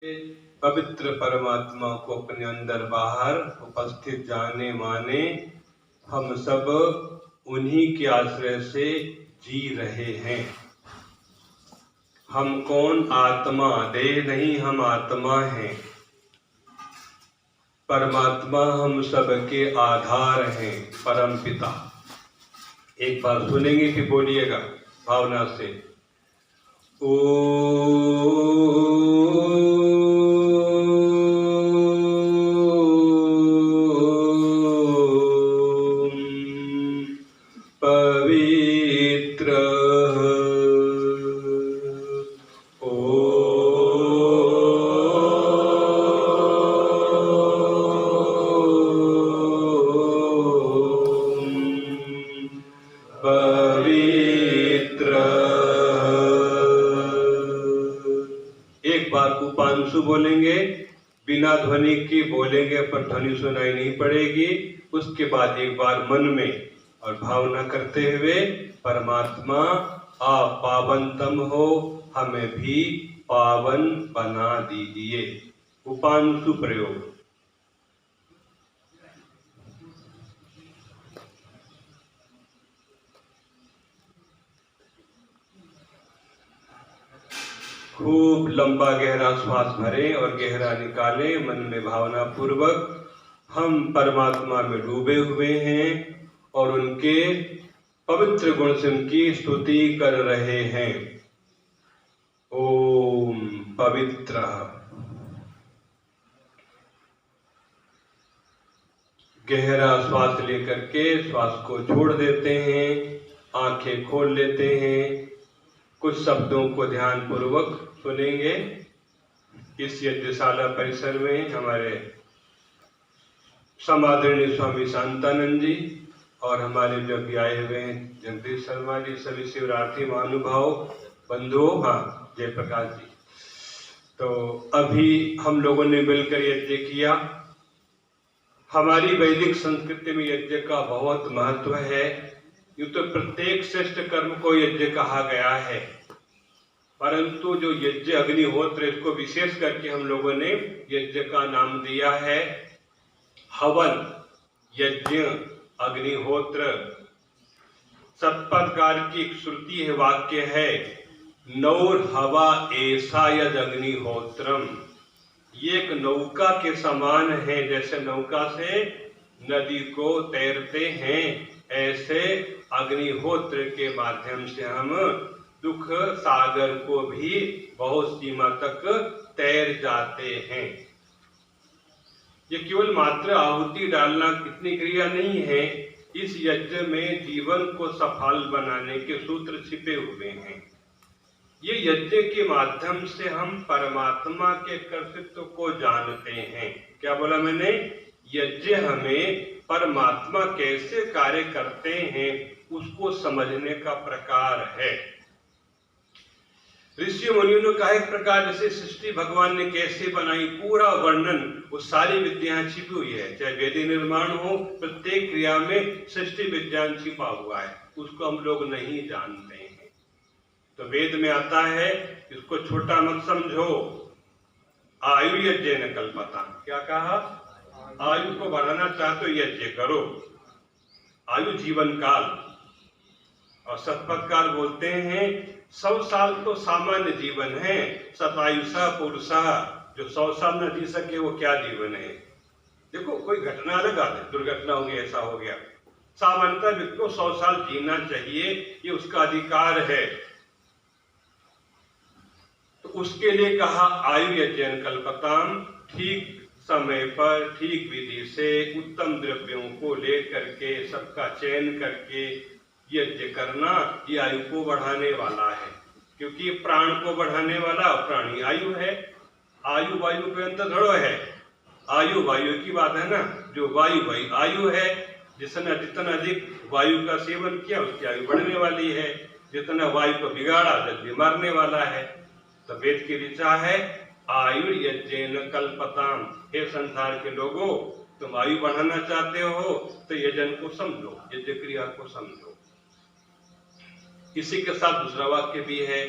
पवित्र परमात्मा को अपने अंदर बाहर उपस्थित जाने माने हम सब उन्हीं के आश्रय से जी रहे हैं। हम कौन? आत्मा, देह नहीं, हम आत्मा हैं। परमात्मा हम सबके आधार हैं, परम पिता। एक बार सुनेंगे कि बोलिएगा भावना से। पवित्र एक बार उपांशु बोलेंगे, बिना ध्वनि के बोलेंगे पर ध्वनि सुनाई नहीं पड़ेगी। उसके बाद एक बार मन में और भावना करते हुए, परमात्मा आप पावनतम हो, हमें भी पावन बना दीजिए। उपांशु प्रयोग। खूब लंबा गहरा श्वास भरें और गहरा निकालें। मन में भावना पूर्वक हम परमात्मा में डूबे हुए हैं और उनके पवित्र गुण से उनकी स्तुति कर रहे हैं। ओम पवित्र। गहरा श्वास लेकर के श्वास को छोड़ देते हैं, आंखें खोल लेते हैं। कुछ शब्दों को ध्यान पूर्वक सुनेंगे। इस यज्ञशाला परिसर में हमारे समादरणीय स्वामी शांतानंद जी और हमारे जो भी आए हुए हैं जगदीश शर्मा जी, सभी शिवरात्रि महानुभाव बंधुओं, हाँ जयप्रकाश जी। तो अभी हम लोगों ने मिलकर यज्ञ किया। हमारी वैदिक संस्कृति में यज्ञ का बहुत महत्व है। यूँ तो प्रत्येक श्रेष्ठ कर्म को यज्ञ कहा गया है, परंतु जो यज्ञ अग्निहोत्र, इसको विशेष करके हम लोगों ने यज्ञ का नाम दिया है हवन, यज्ञ, अग्निहोत्र। सतपथकार की एक श्रुति है, वाक्य है, नौर हवा ऐसा यद अग्निहोत्रम। ये एक नौका के समान है। जैसे नौका से नदी को तैरते हैं, ऐसे अग्निहोत्र के माध्यम से हम दुख सागर को भी बहुत सीमा तक तैर जाते हैं। ये केवल मात्र आहुति डालना कितनी क्रिया नहीं है। इस यज्ञ में जीवन को सफल बनाने के सूत्र छिपे हुए हैं। ये यज्ञ के माध्यम से हम परमात्मा के कर्तृत्व को जानते हैं। क्या बोला मैंने? यज्ञ हमें परमात्मा कैसे कार्य करते हैं उसको समझने का प्रकार है। ऋषि मुनियों ने कहा एक प्रकार जैसे सृष्टि भगवान ने कैसे बनाई, पूरा वर्णन, वो सारी विद्याएं छिपी हुई है। चाहे वेदी निर्माण हो, प्रत्येक क्रिया में सृष्टि विज्ञान छिपा हुआ है, उसको हम लोग नहीं जानते हैं। तो वेद में आता है, इसको छोटा मत समझो, आयु यज्ञ न कल्पता। क्या कहा? आयु को बढ़ाना चाहते हो यज्ञ करो, आयु जीवन काल। और सतपथकार बोलते हैं 100 साल तो सामान्य जीवन है, शतायुषा पुरुषा, जो 100 साल न जी सके वो क्या जीवन है। देखो कोई घटना लगा दे, दुर्घटना हो गई, ऐसा हो गया, सामान्यतः व्यक्ति को 100 साल जीना चाहिए, ये उसका अधिकार है। तो उसके लिए कहा आयु यज्ञ कल्पताम, ठीक समय पर ठीक विधि से उत्तम द्रव्यों को लेकर के सबका चयन करके यज्ञ करना, ये आयु को बढ़ाने वाला है। क्योंकि प्राण को बढ़ाने वाला प्राणी आयु है। आयु वायु पे अंतर थोड़ा है, आयु वायु की बात है ना। जो वायु वही आयु है, जिसने जितना अधिक वायु का सेवन किया उसकी आयु बढ़ने वाली है, जितना वायु को बिगाड़ा जल्दी मरने वाला है। तो वेद की ऋचा है आयु यज्ञेन कल्पताम। हे संसार के लोगों, तुम आयु बढ़ाना चाहते हो तो यज्ञ को समझो, यज्ञ क्रिया को समझो। इसी के साथ दूसरा वाक्य भी है,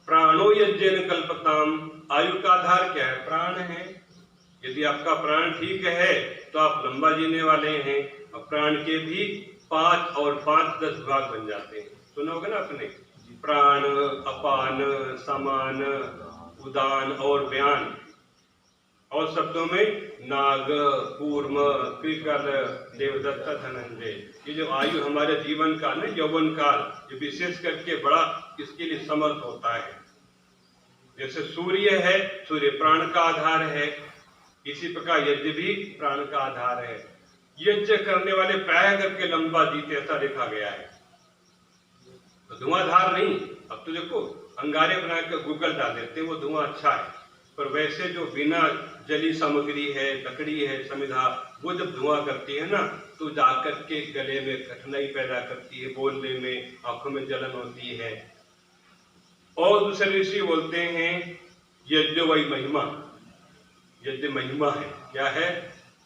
प्राणो यज्ञेन कल्पताम, आयु का आधार क्या है? प्राण है। यदि आपका प्राण ठीक है तो आप लंबा जीने वाले हैं। और प्राण के भी 5 और 5 10 भाग बन जाते हैं। सुना होगा ना आपने, प्राण, अपान, समान, उदान और व्यान। और शब्दों में नाग, कूर्म, कृकल, देवदत्त, धनंजय। ये जो आयु हमारे जीवन का ना, यौवन काल, ये विशेष करके बड़ा इसके लिए समर्थ होता है। जैसे सूर्य है, सूर्य प्राण का आधार है, इसी प्रकार यज्ञ भी प्राण का आधार है। यज्ञ करने वाले प्राय करके लंबा जीते, ऐसा देखा गया है। तो धुआंधार नहीं। अब तो देखो अंगारे बना के गूगल डाल देते हैं, वो धुआं अच्छा है। पर वैसे जो बिना जली सामग्री है, लकड़ी है, समिधा, वो जब धुआं करती है ना, तो जाकर के गले में कठिनाई पैदा करती है, बोलने में, आंखों में जलन होती है। और दूसरे ऋषि बोलते हैं यज्ञ वही महिमा, यज्ञ महिमा है। क्या है?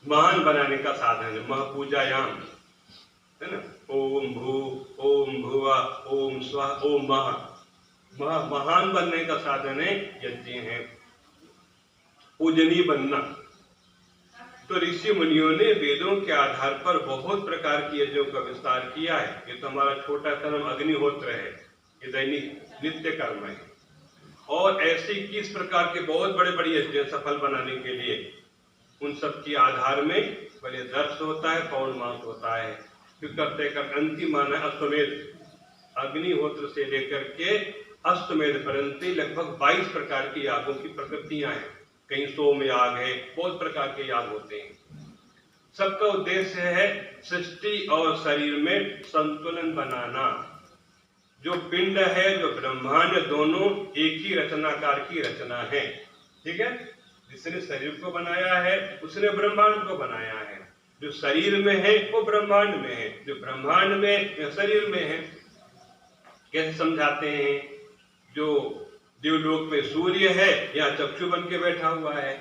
महान बनाने का साधन है। महपूजायाम, है ना, ओम भू, ओम भुवा, ओम स्वः, ओम महा। महान बनने का साधन है, यज्ञ है। पूजनीय बनना। तो ऋषि मुनियों ने वेदों के आधार पर बहुत प्रकार की यज्ञों का विस्तार किया है। ये तो हमारा छोटा कर्म अग्निहोत्र है, ये दैनिक नित्य कर्म है। और ऐसे 21 प्रकार के बहुत बड़े बड़े यज्ञ सफल बनाने के लिए उन सब के आधार में पहले दर्श होता है, पौर्णमास होता है, फिर करते कर अंतिम माना अश्वमेध। अग्निहोत्र से लेकर के अश्वमेध पर्यंत लगभग 22 प्रकार की यागों की प्रकृतियां हैं। कहीं सोम याग है, बहुत प्रकार के याग होते हैं। सबका उद्देश्य है सृष्टि और शरीर में संतुलन बनाना। जो पिंड है, जो ब्रह्मांड, दोनों एक ही रचनाकार की रचना है। ठीक है, जिसने शरीर को बनाया है उसने ब्रह्मांड को बनाया है। जो शरीर में है वो ब्रह्मांड में है, जो ब्रह्मांड में या शरीर में है। कैसे समझाते हैं? जो देवलोक में सूर्य है, यहाँ चक्षु बन के बैठा हुआ है।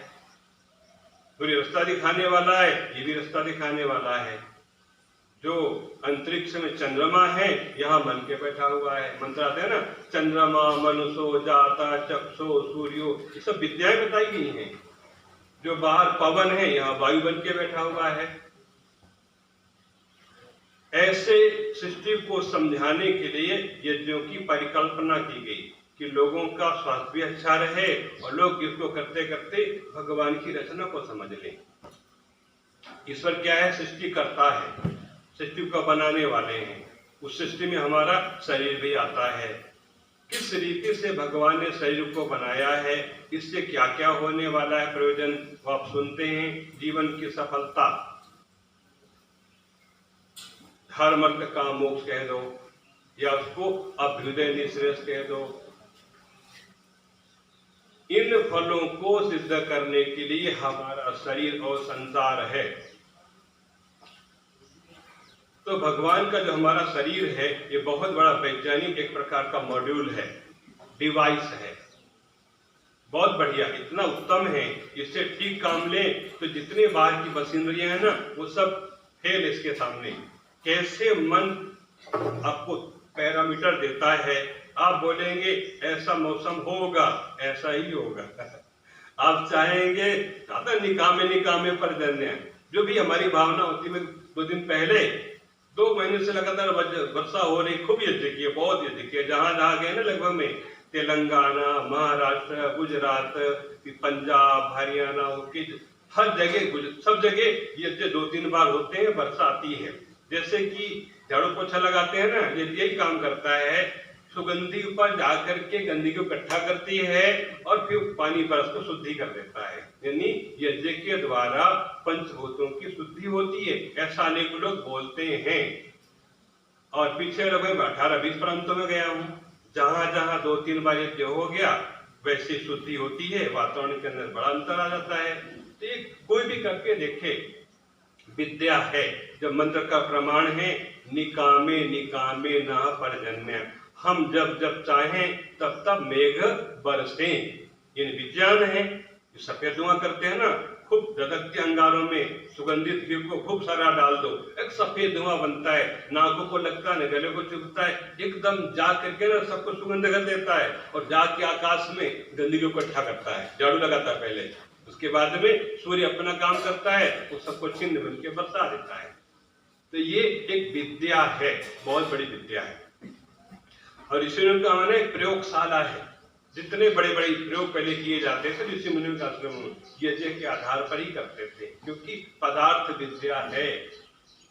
सूर्य रास्ता दिखाने वाला है, ये भी रास्ता दिखाने वाला है। जो अंतरिक्ष में चंद्रमा है, यहाँ मन के बैठा हुआ है। मंत्र आते हैं ना, चंद्रमा मनुष्यो जाता चक्षो सूर्यो, ये सब विद्याएं बताई गई हैं। जो बाहर पवन है, यहाँ वायु बन के बैठा हुआ है। ऐसे सृष्टि को समझाने के लिए यज्ञों की परिकल्पना की गई कि लोगों का स्वास्थ्य भी अच्छा रहे और लोग इसको करते करते भगवान की रचना को समझ लें। ईश्वर क्या है? सृष्टि करता है, सृष्टि को बनाने वाले हैं। उस सृष्टि में हमारा शरीर भी आता है। किस रीति से भगवान ने शरीर को बनाया है, इससे क्या क्या होने वाला है प्रयोजन, वो आप सुनते हैं। जीवन की सफलता, धर्म अर्थ काम मोक्ष कह दो, या उसको अभ्युदय निःश्रेयस कह दो। इन फलों को सिद्ध करने के लिए हमारा शरीर और संसार है। तो भगवान का जो हमारा शरीर है, ये बहुत बड़ा वैज्ञानिक एक प्रकार का मॉड्यूल है, डिवाइस है। बहुत बढ़िया, इतना उत्तम है। इससे ठीक काम लें तो जितने बाहर की बसिंद्रियां हैं ना, वो सब फेल इसके सामने। कैसे मन आपको पैरामीटर देता है। आप बोलेंगे ऐसा मौसम होगा, ऐसा ही होगा। आप चाहेंगे ज्यादा निकामे पर्जन्य, जो भी हमारी भावना होती है। 2 दिन पहले 2 महीने से लगातार वर्षा हो रही, खूब यज्ञ किए, बहुत यज्ञ किए। जहां जहां गए ना, लगभग में तेलंगाना, महाराष्ट्र, गुजरात, पंजाब, हरियाणा, हर जगह, सब जगह यज्ञ 2-3 बार होते हैं, वर्षा आती है। जैसे कि झाड़ू पोछा लगाते हैं ना, ये यही काम करता है। सुगंधी पर जाकर के गंदगी को इकट्ठा करती है और फिर पानी पर उसको शुद्धि कर देता है। यानी यज्ञ के द्वारा पंचभूतों की शुद्धि होती है, ऐसा अनेक लोग बोलते हैं। और पीछे मैं 18-20 प्रांतों में गया हूँ, जहां जहां 2-3 बार यज्ञ हो गया, वैसी शुद्धि होती है, वातावरण के अंदर बड़ा अंतर आ जाता है। तो ये कोई भी करके देखे, विद्या है। जब मंत्र का प्रमाण है, निकामे निकामे ना पर्जन्य, हम जब जब चाहें तब तब मेघ बरसे। ये विज्ञान है। ये सफेद धुआं करते हैं ना, खूब धधकते अंगारों में सुगंधित घी को खूब सारा डाल दो, एक सफेद धुआं बनता है, नाकों को लगता है, गले को चुभता है, एकदम जा करके ना सबको सुगंध कर देता है और जाके आकाश में गंदगी को इकट्ठा करता है, झाड़ू लगाता है पहले, उसके बाद में सूर्य अपना काम करता है, वो सबको छिन्न बन के बरसा देता है। तो ये एक विद्या है, बहुत बड़ी विद्या है। और ऋषियों का माने प्रयोगशाला है, जितने बड़े बड़े प्रयोग पहले किए जाते थे ऋषि मुनियों का आश्रम यज्ञ के आधार पर ही करते थे, क्योंकि पदार्थ विद्या है।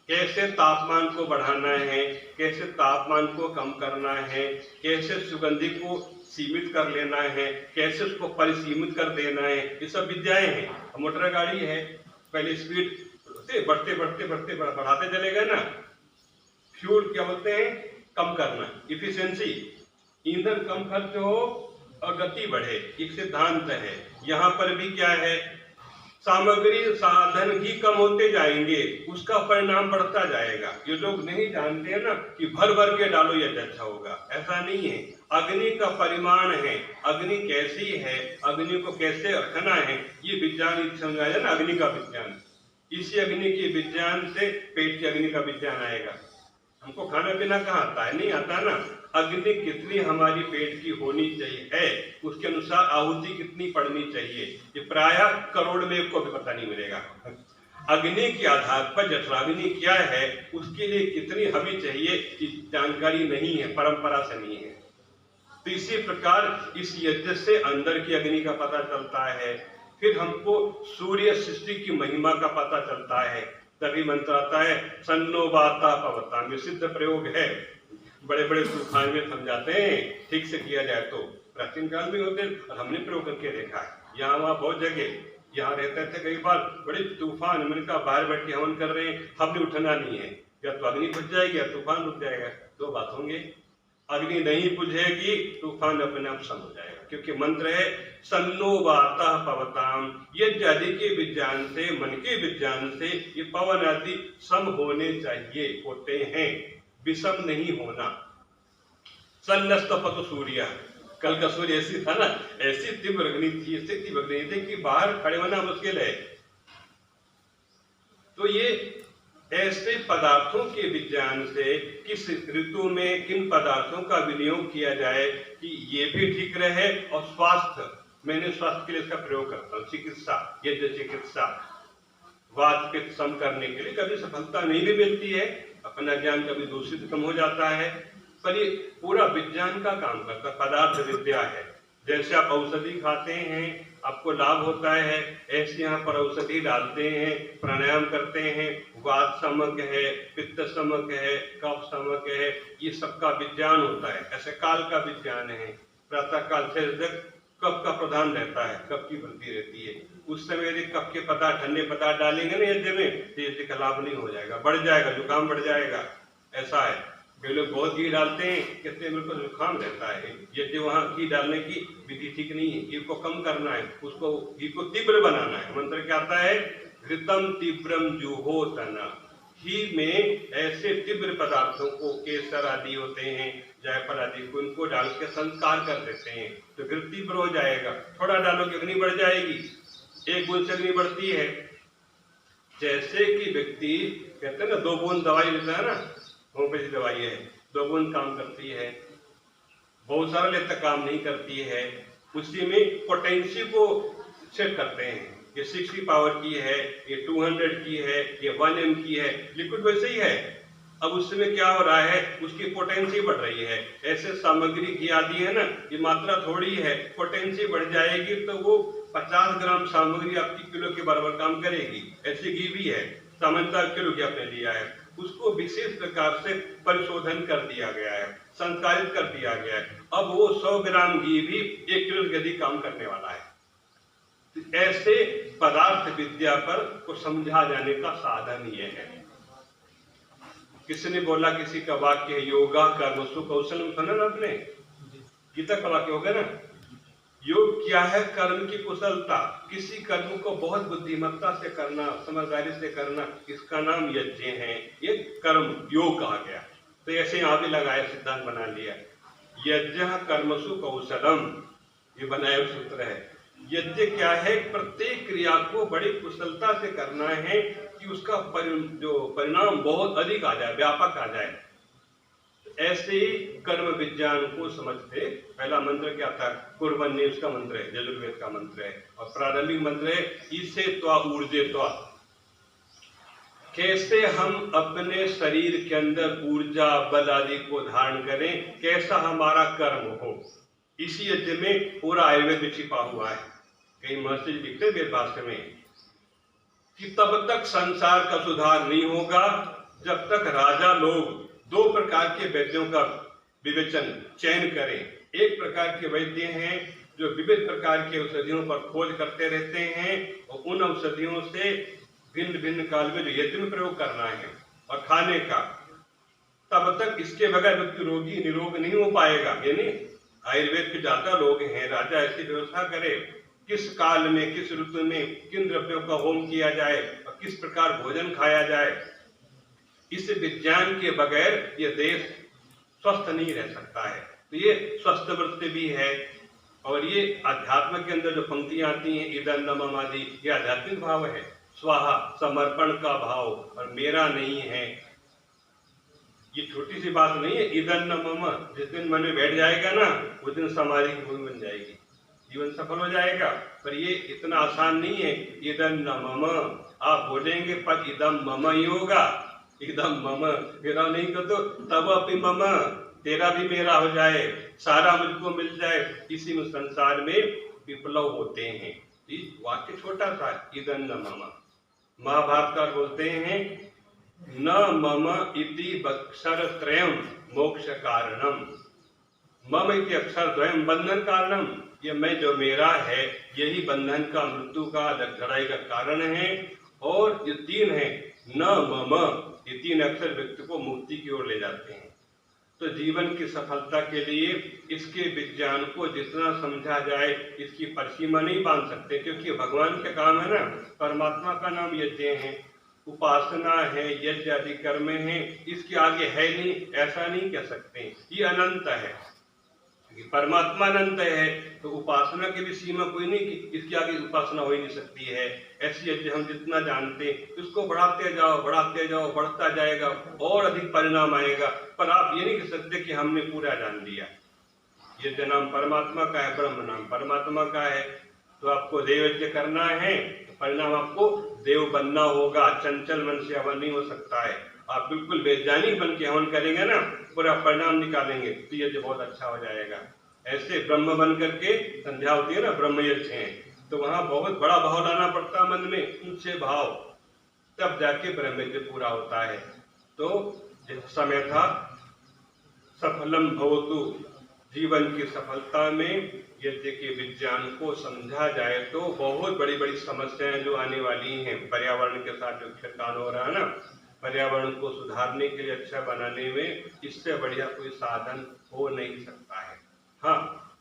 कैसे तापमान को बढ़ाना है, कैसे तापमान को कम करना है, कैसे सुगंधि को सीमित कर लेना है, कैसे उसको परिसीमित कर देना है, ये सब विद्याएं हैं। मोटर गाड़ी है, पहले स्पीड से बढ़ते बढ़ते बढ़ते बढ़ाते चलेगा ना, फ्यूल क्या बोलते हैं, कम करना, इफिशिएंसी, ईंधन कम खर्च हो और गति बढ़े, एक सिद्धांत है। यहाँ पर भी क्या है, सामग्री साधन ही कम होते जाएंगे, उसका परिणाम बढ़ता जाएगा। ये लोग नहीं जानते हैं ना कि भर भर के डालो ये अच्छा होगा, ऐसा नहीं है। अग्नि का परिमाण है, अग्नि कैसी है, अग्नि को कैसे रखना है, ये विज्ञान समझाया ना, अग्नि का विज्ञान। इसी अग्नि के विज्ञान से पेट की अग्नि का विज्ञान आएगा। हमको खाना पीना कहाँ आता है, नहीं आता ना। अग्नि कितनी हमारी पेट की होनी चाहिए है, उसके अनुसार आहुति कितनी पड़नी चाहिए, ये प्रायः करोड़ में को भी पता नहीं मिलेगा। अग्नि के आधार पर जठराग्नि क्या है, उसके लिए कितनी हवि चाहिए, ये जानकारी नहीं है, परंपरा से नहीं है। तो इसी प्रकार इस यज्ञ से अंदर की अग्नि का पता चलता है, फिर हमको सूर्य सृष्टि की महिमा का पता चलता है। तभी मंत्र आता है सन्नो वाता पवता, ये सिद्ध प्रयोग है, बड़े बड़े तूफान में समझाते हैं, ठीक से किया जाए तो। प्राचीन काल में होते और हमने प्रयोग करके देखा है, यहाँ वहाँ बहुत जगह, यहाँ रहते थे कई बार बड़े तूफान, मैंने कहा बाहर बैठ के हवन कर रहे हैं, हमने उठना नहीं है, या तो अग्नि बुझ जाएगी या तूफान रुक जाएगा, दो बात होंगे। अग्नि नहीं बुझेगी, तूफान अपने आप सम हो जाएगा, क्योंकि मंत्र है सन्नो वाता पवताम, ये आदि के विज्ञान से, मन के विज्ञान से ये पवन आदि सम होने चाहिए, होते हैं, विषम नहीं होना। सन्नस्तपत सूर्य, कल का सूर्य ऐसी था ना, ऐसी तीव्र अग्नि थी, ऐसी तीव्र अग्नि थी कि बाहर खड़े होना मुश्किल है। तो ये ऐसे पदार्थों के विज्ञान से किस ऋतु में किन पदार्थों का विनियोग किया जाए कि ये भी ठीक रहे, और स्वास्थ्य, मैंने स्वास्थ्य के लिए इसका प्रयोग करता हूँ। चिकित्सा, यज्ञ चिकित्सा, वात पित्त सम करने के लिए कभी सफलता नहीं भी मिलती है, अपना ज्ञान कभी दूषित कम हो जाता है, पर ये पूरा विज्ञान का काम करता, पदार्थ विद्या है। जैसे आप औषधि खाते हैं, आपको लाभ होता है, ऐसे यहाँ पर औषधि डालते हैं, प्राणायाम करते हैं, वात समक है, पित्त समक है, कफ समक है, ये सबका विज्ञान होता है। ऐसे काल का विज्ञान है, प्रातः काल से कफ का प्रधान रहता है, कफ की वृद्धि रहती है। उस समय यदि कफ के पदार्थ, ठंडे पदार्थ डालेंगे ना यज्ञ में, तो यज्ञ का लाभ नहीं हो जाएगा, बढ़ जाएगा, जुकाम बढ़ जाएगा, ऐसा है। कई लोग बहुत घी डालते हैं, कहते हैं मेरे को जुकाम रहता है, यदि वहाँ घी डालने की विधि ठीक नहीं है, घी को कम करना है, उसको घी को तीव्र बनाना है। मंत्र क्या आता है, घृतम तीव्रम जुहोतना, घी में ऐसे तीव्र पदार्थों को, केसर आदि होते हैं, जायफल आदि को, इनको डाल के संस्कार कर देते हैं, तो घृत तीव्र हो जाएगा। थोड़ा डालोगे अग्नि बढ़ जाएगी, एक बूंद से अग्नि बढ़ती है। जैसे कि व्यक्ति कहते हैं ना, 2 बूंद दवाई लेता है ना, होम्योपैथी दवाई है, 2 बूंद काम करती है, बहुत सारा लेता काम नहीं करती है। उसी में पोटेंसी को सेट करते हैं, ये 60 पावर की है, ये 200 की है, ये 1 M की है, लिक्विड वैसे ही है। अब उसमें क्या हो रहा है, उसकी पोटेंसी बढ़ रही है। ऐसे सामग्री की आदि है ना, ये मात्रा थोड़ी है, पोटेंसी बढ़ जाएगी तो वो 50 ग्राम सामग्री आपकी किलो के बराबर काम करेगी। ऐसी घी भी है, सामान्यतः किलो की आपने लिया है, उसको विशेष प्रकार से परिशोधन कर दिया गया है, संस्कारित कर दिया गया है। अब वो 100 ग्राम घी भी 1 किलो के अधिक काम करने वाला है। तो ऐसे पदार्थ विद्या पर को समझा जाने का साधन ये है। किसी ने बोला, किसी का वाक्य है, योगा कर्मसु कौशलम, सुना ना आपने, गीता का वाक्य होगा ना, योग क्या है, कर्म की कुशलता, किसी कर्म को बहुत बुद्धिमत्ता से करना, समझदारी से करना, इसका नाम यज्ञ है, ये कर्म योग कहा गया। तो ऐसे यहाँ भी लगाया, सिद्धांत बना लिया, यज्ञ कर्मसु कौशलम, ये बनाया सूत्र है। यज्ञ क्या है, प्रत्येक क्रिया को बड़ी कुशलता से करना है कि उसका जो परिणाम बहुत अधिक आ जाए, व्यापक आ जाए। ऐसे ही कर्म विज्ञान को समझते। पहला मंत्र क्या था, कुर्वन्य, उसका मंत्र है, यजुर्वेद का मंत्र है, और प्रारंभिक मंत्र है ईसे त्वा ऊर्जे त्वा। कैसे हम अपने शरीर के अंदर ऊर्जा बल आदि को धारण करें, कैसा हमारा कर्म हो, इसी यज्ञ में पूरा आयुर्वेद में छिपा हुआ है। कई महर्षि लिखते वेद भाष्य में कि तब तक संसार का सुधार नहीं होगा जब तक राजा लोग दो प्रकार के वैद्यों का विवेचन चयन करें। एक प्रकार के वैद्य हैं जो विविध प्रकार के औषधियों पर खोज करते रहते हैं और उन औषधियों से भिन्न भिन्न काल में जो यज्ञ में प्रयोग करना है और खाने का, तब तक इसके बगैर व्यक्ति रोगी निरोग नहीं हो पाएगा। यानी आयुर्वेद के ज्यादा लोग हैं, राजा ऐसी व्यवस्था करे किस काल में, किस ऋतु में किन द्रव्यों का होम किया जाए और किस प्रकार भोजन खाया जाए। इस विज्ञान के बगैर ये देश स्वस्थ नहीं रह सकता है। तो ये स्वस्थ वृत्ति भी है। और ये अध्यात्म के अंदर जो पंक्तियां आती हैं इदं न मम आदि, ये आध्यात्मिक भाव है, स्वाहा समर्पण का भाव, और मेरा नहीं है। ये छोटी सी बात नहीं है, इदं न मम, जिस दिन मन में बैठ जाएगा ना उस दिन समाधि की भूमि बन जाएगी, जीवन सफल हो जाएगा। पर ये इतना आसान नहीं है। इदं न मम आप बोलेंगे पर इदम मम ही होगा, इदम मम मेरा नहीं तो तब अपनी मम, तेरा भी मेरा हो जाए, सारा मुझको मिल जाए, इसी में संसार में विप्लव होते हैं। वाक्य छोटा सा, इदं न मम। महाभारतकार बोलते हैं न मम इति अक्षर त्रयम मोक्ष कारणम। मम इति अक्षर द्वयम बंधन कारणम, ये मैं जो मेरा है यही बंधन का, मृत्यु का, लड़ाई का कारण है। और ये तीन है न मम, ये तीन अक्षर व्यक्ति को मुक्ति की ओर ले जाते हैं। तो जीवन की सफलता के लिए इसके विज्ञान को जितना समझा जाए इसकी परिसीमा नहीं बांध सकते, क्योंकि भगवान का काम है ना, परमात्मा का नाम यज्ञ है, उपासना है, यज्ञ आदि कर्म है, इसके आगे है नहीं, ऐसा नहीं कह सकते। ये अनंत है, परमात्मा अनंत है, तो उपासना की भी सीमा कोई नहीं कि इसके आगे उपासना हो ही नहीं सकती है। ऐसी यज्ञ हम जितना जानते उसको बढ़ाते जाओ, बढ़ाते जाओ, बढ़ता जाएगा और अधिक परिणाम आएगा। पर आप ये नहीं कह सकते कि हमने पूरा जान लिया। यज्ञ नाम परमात्मा का है, ब्रह्म नाम परमात्मा का है। तो आपको देव यज्ञ करना है तो परिणाम आपको देव बनना होगा। चंचल मन से हवन नहीं हो सकता है। आप बिल्कुल वैज्ञानिक बन के हवन करेंगे ना, पूरा परिणाम निकालेंगे तो यज्ञ बहुत अच्छा हो जाएगा। ऐसे ब्रह्म बन करके संध्या होती है ना, ब्रह्म यज्ञ है, तो वहां बहुत बड़ा भाव लाना पड़ता मन में, ऊंचे भाव, तब जाके ब्रह्म यज्ञ पूरा होता है। तो समय था सफलम भवतु, जीवन की सफलता में यज्ञ के विज्ञान को समझा जाए तो बहुत बड़ी बड़ी समस्याएं जो आने वाली हैं, पर्यावरण के साथ जो छेड़खानी हो रहा है ना, पर्यावरण को सुधारने के लिए, अच्छा बनाने में इससे बढ़िया कोई साधन हो नहीं सकता है। हाँ,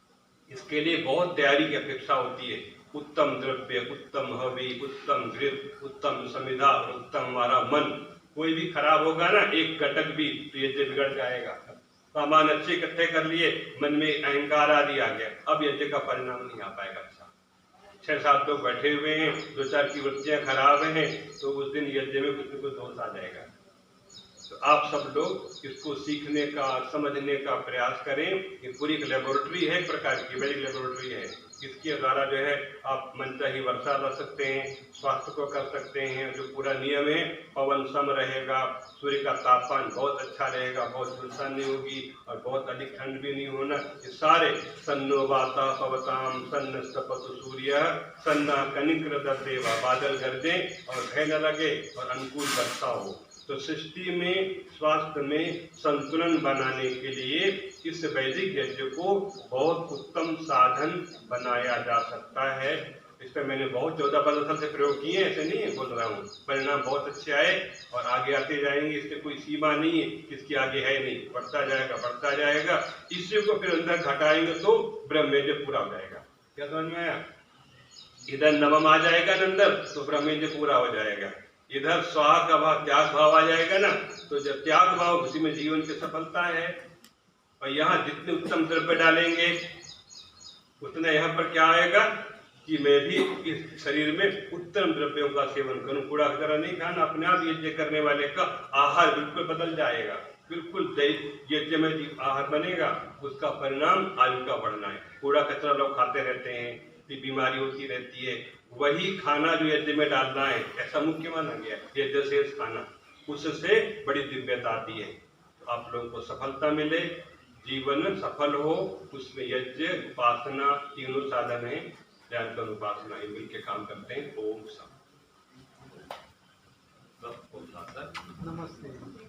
इसके लिए बहुत तैयारी की अपेक्षा होती है। उत्तम द्रव्य, उत्तम हवि, उत्तम घृत, उत्तम समिधा और उत्तम हमारा मन। कोई भी खराब होगा ना, एक घटक भी, तो यज्ञ बिगड़ जाएगा। सामान अच्छे इकट्ठे कर लिए, मन में अहंकार आदि आ गया, अब यज्ञ का परिणाम नहीं आ पाएगा। अच्छा, 6-7 लोग बैठे हुए हैं, 2-4 की वृत्तियां खराब हैं, तो उस दिन यज्ञ में कुछ न कुछ दोष आ जाएगा। तो आप सब लोग इसको सीखने का, समझने का प्रयास करें। ये पूरी एक लेबोरेटरी है, एक प्रकार की वैदिक लेबोरेटरी है। इसके द्वारा जो है आप मनचाही वर्षा ला सकते हैं, स्वास्थ्य को कर सकते हैं। जो पूरा नियम है, पवन सम रहेगा, सूर्य का तापमान बहुत अच्छा रहेगा, बहुत झुलसा नहीं होगी और बहुत अधिक ठंड भी नहीं होना। ये सारे सन्नो वाता पवताम सन्न सपतु सूर्य सन्ना कनिक्र देवा, बादल गरजे और भय न लगे और अनुकूल वर्षा हो। तो सृष्टि में, स्वास्थ्य में संतुलन बनाने के लिए इस वैदिक यज्ञ को बहुत उत्तम साधन बनाया जा सकता है। इस पर मैंने बहुत 14-15 साल से प्रयोग किए, ऐसे नहीं है बोल रहा हूँ। परिणाम बहुत अच्छे आए और आगे आते जाएंगे। इसके कोई सीमा नहीं है, इसके आगे है नहीं, बढ़ता जाएगा, बढ़ता जाएगा। इसी को फिर अंदर घटाएंगे तो ब्रह्म यज्ञ पूरा हो जाएगा। क्या समझ में आया? इधर नवम आ जाएगा अंदर तो ब्रह्म यज्ञ पूरा हो जाएगा। इधर स्वाहा का भाव, त्याग भाव आ जाएगा ना, तो जब त्याग भाव, उसी में जीवन की सफलता है। और यहाँ जितने उत्तम द्रव्य डालेंगे उतना यहाँ पर क्या आएगा कि मैं भी इस शरीर में उत्तम द्रव्यों का सेवन करूं। कूड़ा कचरा नहीं खाना, अपने आप यज्ञ करने वाले का आहार बिल्कुल बदल जाएगा, बिल्कुल यज्ञ में आहार बनेगा, उसका परिणाम आयु का बढ़ना है। कूड़ा कचरा लोग खाते रहते हैं, फिर बीमारी होती रहती है। वही खाना जो यज्ञ में डालना है, ऐसा मुख्य माना गया है। यज्ञ शेष खाना, उससे बड़ी दिव्यता आती है। तो आप लोगों को सफलता मिले, जीवन सफल हो, उसमें यज्ञ उपासना तीनों साधन है। ध्यान कर उपासना ये मिलकर काम करते हैं। ओम शांति। नमस्ते।